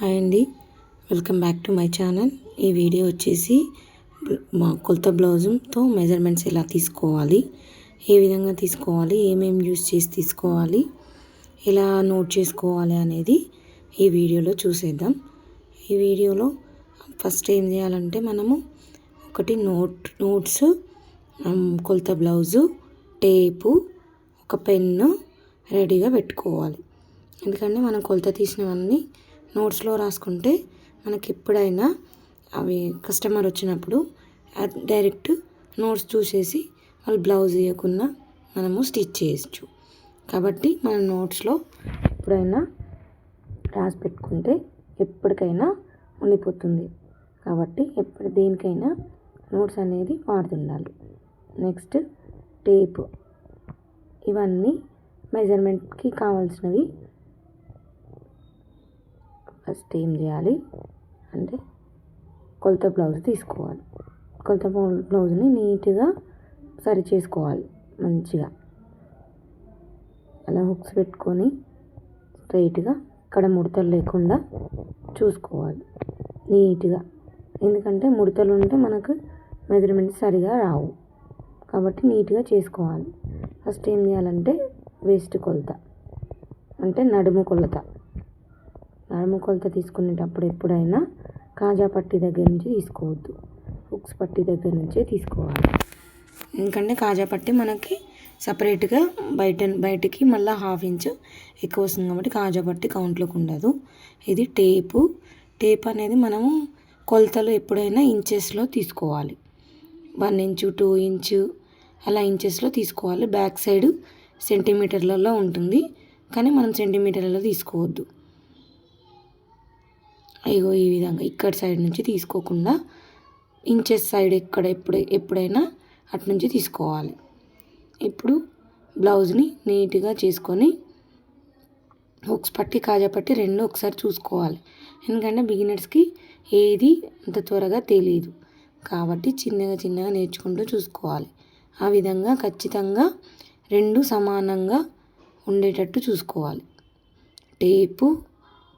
Hi అండి, welcome back to my channel. ఈ video వచ్చేసి మా కొలత బ్లౌజుతో మెజర్మెంట్స్ ఎలా తీసుకోవాలి, ఏ విధంగా తీసుకోవాలి, ఏమేమి యూస్ చేసి తీసుకోవాలి, ఎలా నోట్ చేసుకోవాలి అనేది ఈ వీడియోలో చూసేద్దాం. ఈ వీడియోలో ఫస్ట్ ఏం చేయాలంటే మనము ఒకటి నోట్స్, కొలత బ్లౌజు, టేపు, ఒక పెన్ను రెడీగా పెట్టుకోవాలి. ఎందుకంటే మనం కొలత తీసినవన్నీ నోట్స్లో రాసుకుంటే మనకి ఎప్పుడైనా అవి కస్టమర్ వచ్చినప్పుడు డైరెక్ట్ నోట్స్ చూసేసి వాళ్ళు బ్లౌజ్ ఇవ్వకుండా మనము స్టిచ్ చేయొచ్చు. కాబట్టి మన నోట్స్లో ఎప్పుడైనా రాసి పెట్టుకుంటే ఎప్పటికైనా ఉండిపోతుంది. కాబట్టి దేనికైనా నోట్స్ అనేది వాడుతుండాలి. నెక్స్ట్ టేపు, ఇవన్నీ మెజర్మెంట్కి కావాల్సినవి. ఫస్ట్ ఏం చేయాలి అంటే కొలత బ్లౌజ్ తీసుకోవాలి. కొలత బ్లౌజ్ని నీట్గా సరి చేసుకోవాలి. మంచిగా అలా హుక్స్ పెట్టుకొని స్ట్రైట్గా ఇక్కడ ముడతలు లేకుండా చూసుకోవాలి నీట్గా. ఎందుకంటే ముడతలు ఉంటే మనకు మెజర్మెంట్స్ సరిగా రావు. కాబట్టి నీట్గా చేసుకోవాలి. ఫస్ట్ ఏం చేయాలంటే వేస్ట్ కొలత అంటే నడుము కొలత తీసుకునేటప్పుడు ఎప్పుడైనా కాజా పట్టీ దగ్గర నుంచి తీసుకోవద్దు, హుక్స్ పట్టీ దగ్గర నుంచే తీసుకోవాలి. ఎందుకంటే కాజా పట్టీ మనకి సపరేట్గా బయటికి మళ్ళీ 1/2 ఇంచు ఎక్కువ వస్తుంది కాబట్టి కాజా పట్టీ కౌంట్లోకి ఉండదు. ఇది టేప్ అనేది మనము కొలతలు ఎప్పుడైనా ఇంచెస్లో తీసుకోవాలి. 1 ఇంచు 2 ఇంచు అలా ఇంచెస్లో తీసుకోవాలి. బ్యాక్ సైడ్ సెంటీమీటర్లలో ఉంటుంది, కానీ మనం సెంటీమీటర్లలో తీసుకోవద్దు. అయ్యో ఈ విధంగా ఇక్కడ సైడ్ నుంచి తీసుకోకుండా ఇంచెస్ సైడ్ ఎప్పుడైనా అటు నుంచి తీసుకోవాలి. ఇప్పుడు బ్లౌజ్ని నీట్గా చేసుకొని హుక్స్ పట్టి కాజా పట్టి రెండు ఒకసారి చూసుకోవాలి. ఎందుకంటే బిగినర్స్కి ఏది అంత త్వరగా తెలియదు కాబట్టి చిన్నగా నేర్చుకుంటూ చూసుకోవాలి. ఆ విధంగా ఖచ్చితంగా రెండు సమానంగా ఉండేటట్టు చూసుకోవాలి. టేపు,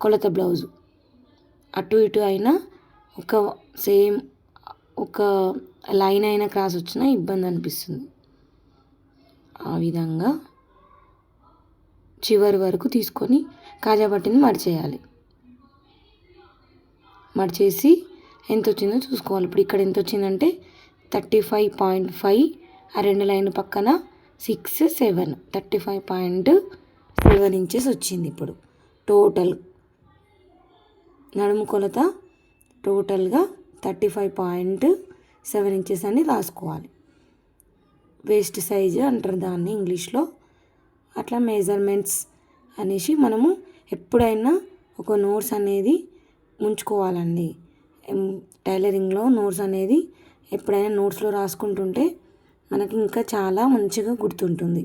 కొలత బ్లౌజు అటు ఇటు అయినా ఒక లైన్ అయినా క్రాస్ వచ్చినా ఇబ్బంది అనిపిస్తుంది. ఆ విధంగా చివరి వరకు తీసుకొని కాజా పట్టిని మడిచేయాలి. మడిచేసి ఎంత వచ్చిందో చూసుకోవాలి. ఇప్పుడు ఇక్కడ ఎంత వచ్చిందంటే 35.5, ఆ రెండు లైన్ పక్కన 6, 7 35.7 ఇంచెస్ వచ్చింది. ఇప్పుడు టోటల్ నడుము కొలత టోటల్గా 35.7 ఇంచెస్ అని రాసుకోవాలి. వేస్ట్ సైజు అంటారు దాన్ని ఇంగ్లీష్లో. అట్లా మెజర్మెంట్స్ అనేసి మనము ఎప్పుడైనా ఒక నోట్స్ అనేది ఉంచుకోవాలండి. టైలరింగ్లో నోట్స్ అనేది ఎప్పుడైనా నోట్స్లో రాసుకుంటుంటే మనకి ఇంకా చాలా మంచిగా గుర్తుంటుంది.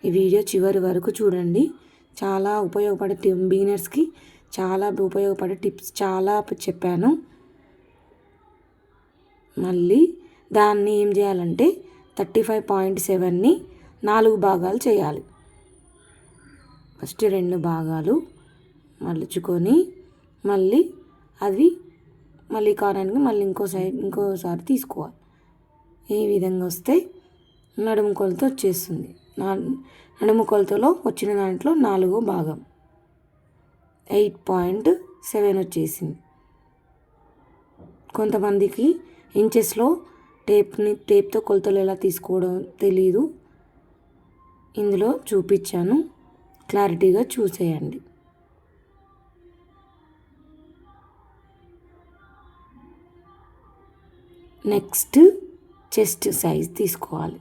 ఈ వీడియో చివరి వరకు చూడండి. చాలా ఉపయోగపడే బిగినర్స్కి చాలా ఉపయోగపడే టిప్స్ చాలా చెప్పాను. మళ్ళీ దాన్ని ఏం చేయాలంటే 35.7ని 4 భాగాలు చేయాలి. ఫస్ట్ 2 భాగాలు మలుచుకొని మళ్ళీ కారానికి మళ్ళీ ఇంకోసారి తీసుకోవాలి. ఈ విధంగా వస్తే నడుము కొలత వచ్చేస్తుంది. నడుము కొలతలో వచ్చిన దాంట్లో 4వ భాగం 8.7 వచ్చేసింది. కొంతమందికి ఇంచెస్లో టేప్తో కొలతలు ఎలా తీసుకోవడం తెలీదు. ఇందులో చూపించాను, క్లారిటీగా చూసేయండి. నెక్స్ట్ చెస్ట్ సైజ్ తీసుకోవాలి.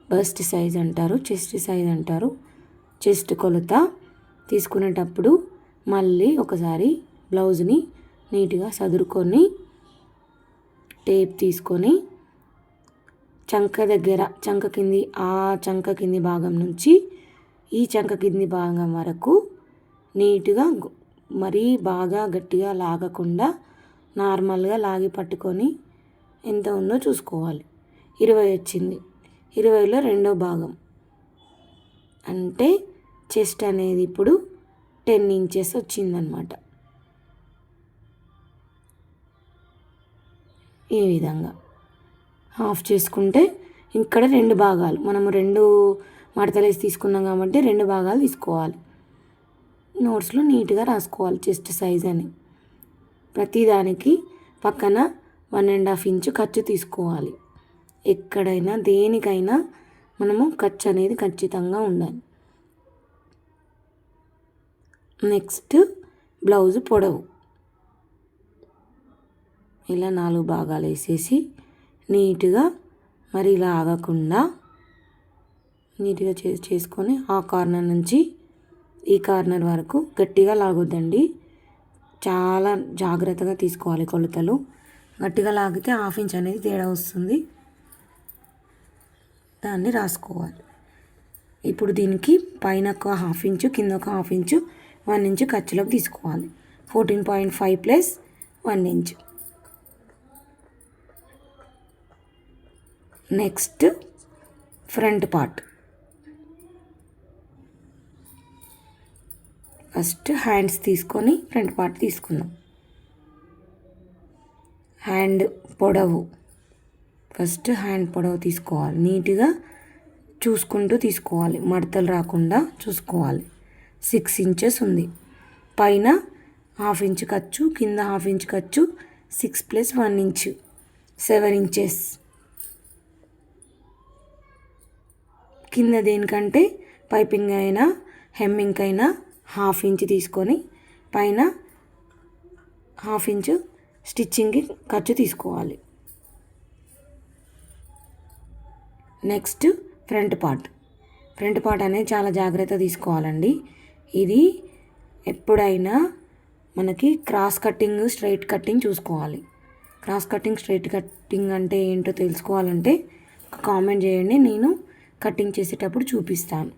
బస్ట్ సైజ్ అంటారు, చెస్ట్ సైజ్ అంటారు. చెస్ట్ కొలత తీసుకునేటప్పుడు మళ్ళీ ఒకసారి బ్లౌజ్ని నీట్గా సదురుకొని టేప్ తీసుకొని చంక కింది భాగం నుంచి ఈ చంక కింది భాగం వరకు నీట్గా మరీ బాగా గట్టిగా లాగకుండా నార్మల్గా లాగి పట్టుకొని ఎంత ఉందో చూసుకోవాలి. 20 వచ్చింది. 20లో 2వ భాగం అంటే చెస్ట్ అనేది ఇప్పుడు 10 ఇంచెస్ వచ్చిందనమాట. ఈ విధంగా హాఫ్ చేసుకుంటే ఇక్కడ 2 భాగాలు మనము 2 మడతలేసి తీసుకున్నాం కాబట్టి 2 భాగాలు తీసుకోవాలి. నోట్స్లో నీట్గా రాసుకోవాలి చెస్ట్ సైజ్ అని. ప్రతిదానికి పక్కన 1.5 ఇంచు ఖర్చు తీసుకోవాలి. ఎక్కడైనా దేనికైనా మనము ఖర్చు అనేది ఖచ్చితంగా ఉండాలి. నెక్స్ట్ బ్లౌజ్ పొడవు ఇలా 4 భాగాలు వేసేసి నీట్గా మరి ఇలా ఆగకుండా నీట్గా చేసుకొని ఆ కార్నర్ నుంచి ఈ కార్నర్ వరకు గట్టిగా లాగొద్దండి. చాలా జాగ్రత్తగా తీసుకోవాలి కొలతలు. గట్టిగా లాగితే 1/2 ఇంచ్ అనేది తేడా వస్తుంది. దాన్ని రాసుకోవాలి. ఇప్పుడు దీనికి పైన ఒక 1/2 ఇంచు కింద ఒక 1/2 ఇంచు 1 ఇంచు ఖర్చులోకి తీసుకోవాలి. 14.5 plus 1 inch. Next front part. First hands తీసుకొని ఫ్రంట్ పార్ట్ తీసుకుందాం. హ్యాండ్ పొడవు ఫస్ట్ హ్యాండ్ పొడవు తీసుకోవాలి. నీట్గా చూసుకుంటూ తీసుకోవాలి, మడతలు రాకుండా చూసుకోవాలి. 6 ఇంచెస్ ఉంది. పైన 1/2 ఇంచ్ ఖర్చు, కింద 1/2 ఇంచ్ ఖర్చు, 6 ప్లస్ 1 ఇంచ్ 7 ఇంచెస్. కింద దేనికంటే పైపింగ్ అయినా హెమ్మింగ్ అయినా 1/2 ఇంచ్ తీసుకొని పైన 1/2 ఇంచ్ స్టిచ్చింగ్కి ఖర్చు తీసుకోవాలి. Next front part. Front part అనేది చాలా జాగ్రత్త తీసుకోవాలండి. ఇది ఎప్పుడైనా మనకి క్రాస్ కట్టింగ్ స్ట్రైట్ కట్టింగ్ చూసుకోవాలి. క్రాస్ కట్టింగ్ స్ట్రైట్ కట్టింగ్ అంటే ఏంటో తెలుసుకోవాలంటే కామెంట్ చేయండి, నేను కటింగ్ చేసేటప్పుడు చూపిస్తాను.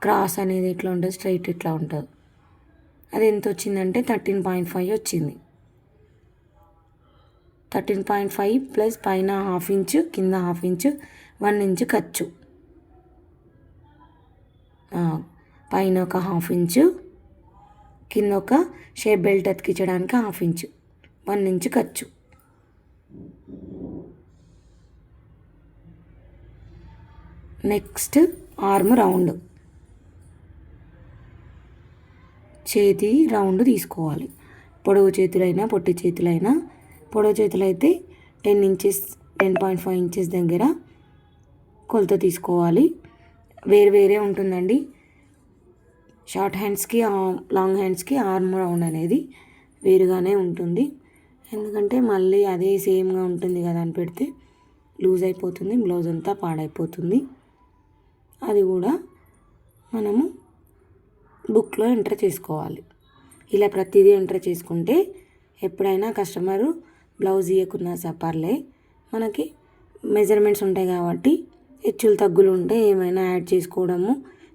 క్రాస్ అనేది ఎట్లా ఉంటుంది, స్ట్రైట్ ఎట్లా ఉంటుంది. అది ఎంత వచ్చిందంటే 13.5 వచ్చింది. 13.5 ప్లస్ పైన 1/2 ఇంచ్ కింద 1/2 ఇంచ్ 1 ఇంచ్ ఖర్చు, పైన ఒక 1/2 ఇంచ్ కింద ఒక షేప్ బెల్ట్ అతికించడానికి 1/2 ఇంచ్ 1 ఇంచ్ ఖర్చు. Next arm round. చేతి రౌండ్ తీసుకోవాలి. పొడవు చేతులైనా పొట్టి చేతులైనా, పొడవు చేతులు అయితే 10 ఇంచెస్ 10.5 ఇంచెస్ దగ్గర కొలత తీసుకోవాలి. వేరే ఉంటుందండి. షార్ట్ హ్యాండ్స్కి లాంగ్ హ్యాండ్స్కి ఆర్మ్ రౌండ్ అనేది వేరుగానే ఉంటుంది. ఎందుకంటే మళ్ళీ అదే సేమ్గా ఉంటుంది కదా అని పెడితే లూజ్ అయిపోతుంది, బ్లౌజ్ అంతా పాడైపోతుంది. అది కూడా మనము బుక్లో ఎంటర్ చేసుకోవాలి. ఇలా ప్రతిదీ ఎంటర్ చేసుకుంటే ఎప్పుడైనా కస్టమరు బ్లౌజ్ ఇవ్వకున్నా సపర్లే, మనకి మెజర్మెంట్స్ ఉంటాయి కాబట్టి హెచ్చులు తగ్గులు ఉంటే ఏమైనా యాడ్ చేసుకోవడము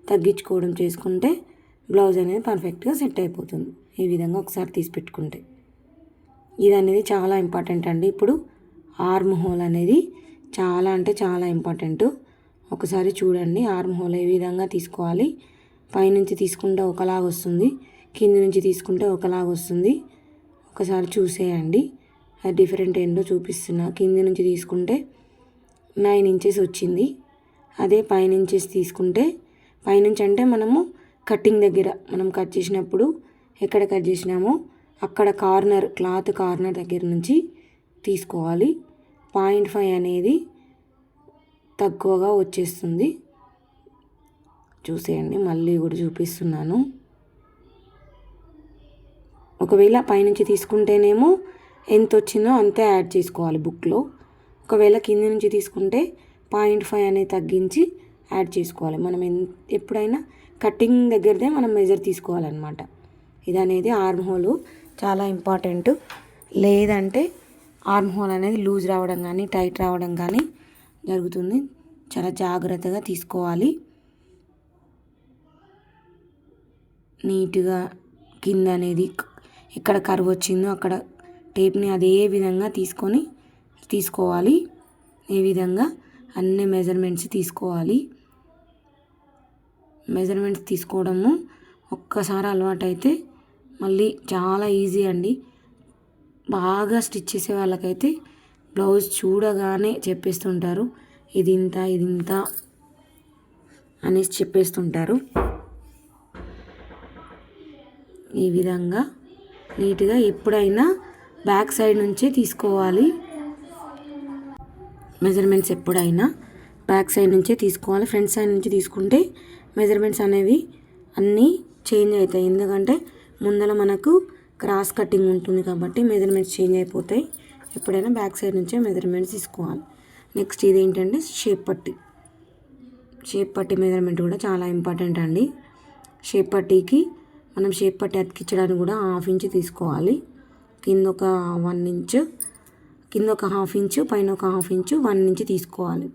తగ్గించుకోవడం చేసుకుంటే బ్లౌజ్ అనేది పర్ఫెక్ట్గా సెట్ అయిపోతుంది. ఈ విధంగా ఒకసారి తీసి పెట్టుకుంటే ఇది అనేది చాలా ఇంపార్టెంట్ అండి. ఇప్పుడు ఆర్మ్ హోల్ అనేది చాలా అంటే చాలా ఇంపార్టెంట్. ఒకసారి చూడండి ఆర్మ్ హోల్ ఏ విధంగా తీసుకోవాలి. పైనుంచి తీసుకుంటే ఒకలాగా వస్తుంది, కింద నుంచి తీసుకుంటే ఒకలాగా వస్తుంది. ఒకసారి చూసేయండి, అది డిఫరెంట్ ఏంటో చూపిస్తున్నా. కింద నుంచి తీసుకుంటే 9 ఇంచెస్ వచ్చింది. అదే పైనుంచి తీసుకుంటే, పైనుంచి అంటే మనము కటింగ్ దగ్గర మనం కట్ చేసినప్పుడు ఎక్కడ కట్ చేసినామో అక్కడ కార్నర్, క్లాత్ కార్నర్ దగ్గర నుంచి తీసుకోవాలి. 0.5 అనేది తక్కువగా వచ్చేస్తుంది. చూసేయండి, మళ్ళీ కూడా చూపిస్తున్నాను. ఒకవేళ పైనుంచి తీసుకుంటేనేమో ఎంత వచ్చిందో అంతే యాడ్ చేసుకోవాలి బుక్లో. ఒకవేళ కింద నుంచి తీసుకుంటే 0.5 అనేది తగ్గించి యాడ్ చేసుకోవాలి. మనం ఎప్పుడైనా కటింగ్ దగ్గరదే మనం మెజర్ తీసుకోవాలన్నమాట. ఇది అనేది ఆర్మ్ హోల్ చాలా ఇంపార్టెంట్. లేదంటే ఆర్మ్ హోల్ అనేది లూజ్ రావడం కానీ టైట్ రావడం కానీ జరుగుతుంది. చాలా జాగ్రత్తగా తీసుకోవాలి. నీట్గా కింద అనేది ఎక్కడ కర్వ్ వచ్చిందో అక్కడ టేప్ని అదే విధంగా తీసుకోవాలి. ఈ విధంగా అన్ని మెజర్మెంట్స్ తీసుకోవాలి. మెజర్మెంట్స్ తీసుకోవడము ఒక్కసారి అలవాటు అయితే మళ్ళీ చాలా ఈజీ అండి. బాగా స్టిచ్ చేసే వాళ్ళకైతే బ్లౌజ్ చూడగానే చెప్పేస్తుంటారు, ఇది ఇంత ఇది ఇంత అనేసి చెప్పేస్తుంటారు. ఈ విధంగా నీట్గా ఎప్పుడైనా బ్యాక్ సైడ్ నుంచే తీసుకోవాలి. మెజర్మెంట్స్ ఎప్పుడైనా బ్యాక్ సైడ్ నుంచే తీసుకోవాలి. ఫ్రంట్ సైడ్ నుంచి తీసుకుంటే మెజర్మెంట్స్ అనేవి అన్నీ చేంజ్ అవుతాయి. ఎందుకంటే ముందర మనకు క్రాస్ కటింగ్ ఉంటుంది కాబట్టి మెజర్మెంట్స్ చేంజ్ అయిపోతాయి. ఎప్పుడైనా బ్యాక్ సైడ్ నుంచే మెజర్మెంట్స్ తీసుకోవాలి. నెక్స్ట్ ఇదేంటంటే షేప్ పట్టీ మెజర్మెంట్ కూడా చాలా ఇంపార్టెంట్ అండి. షేప్ పట్టీకి మనం షేప్ పట్టీ అతికించడానికి కూడా 1/2 ఇంచ్ తీసుకోవాలి. కింద ఒక 1 ఇంచ్, కింద ఒక 1/2 ఇంచ్, పైన ఒక 1/2 ఇంచ్, 1 ఇంచ్ తీసుకోవాలి.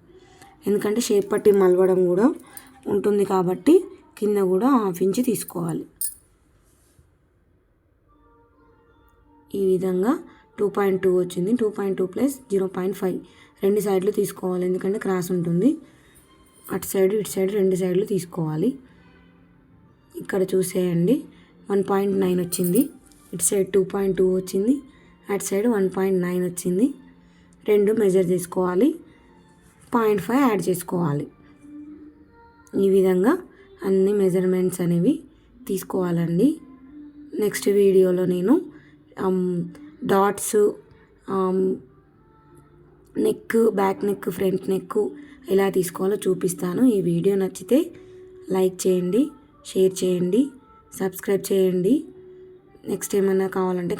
ఎందుకంటే షేప్ పట్టీ మలవడం కూడా ఉంటుంది కాబట్టి కింద కూడా 1/2 ఇంచ్ తీసుకోవాలి. ఈ విధంగా 2.2 వచ్చింది. 2.2 ప్లస్ 0.5 రెండు సైడ్లు తీసుకోవాలి. ఎందుకంటే క్రాస్ ఉంటుంది. అటు సైడ్ ఇటు సైడ్ రెండు సైడ్లు తీసుకోవాలి. ఇక్కడ చూసేయండి 1.9 వచ్చింది. ఇటు సైడ్ 2.2 వచ్చింది, అటు సైడ్ 1.9 వచ్చింది. రెండు మెజర్ చేసుకోవాలి, 0.5 యాడ్ చేసుకోవాలి. ఈ విధంగా అన్ని మెజర్మెంట్స్ అనేవి తీసుకోవాలండి. నెక్స్ట్ వీడియోలో నేను dots, neck, back neck, front neck ఎలా తీసుకోవాలో చూపిస్తాను. ఈ వీడియో నచ్చితే లైక్ చేయండి, షేర్ చేయండి, సబ్స్క్రైబ్ చేయండి. నెక్స్ట్ ఏమైనా కావాలంటే